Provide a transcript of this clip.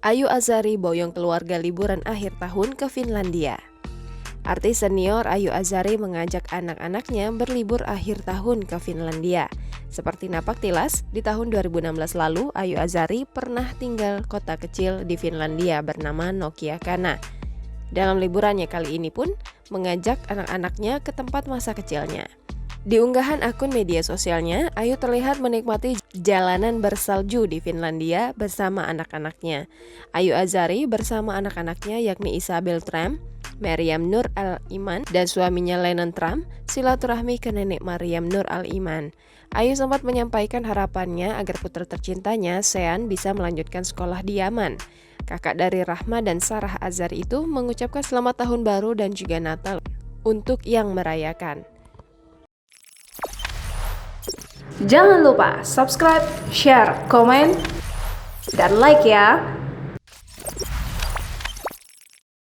Ayu Azari boyong keluarga liburan akhir tahun ke Finlandia. Artis senior Ayu Azari mengajak anak-anaknya berlibur akhir tahun ke Finlandia. Seperti napak tilas, di tahun 2016 lalu Ayu Azari pernah tinggal kota kecil di Finlandia bernama Nokiakana. Dalam liburannya kali ini pun mengajak anak-anaknya ke tempat masa kecilnya. Di unggahan akun media sosialnya, Ayu terlihat menikmati jalanan bersalju di Finlandia bersama anak-anaknya. Ayu Azari bersama anak-anaknya yakni Isabel Trump, Maryam Nur Al-Iman, dan suaminya Lennon Trump silaturahmi ke nenek Maryam Nur Al-Iman. Ayu sempat menyampaikan harapannya agar putra tercintanya, Sean, bisa melanjutkan sekolah di Yaman. Kakak dari Rahma dan Sarah Azari itu mengucapkan selamat tahun baru dan juga Natal untuk yang merayakan. Jangan lupa subscribe, share, komen, dan like ya.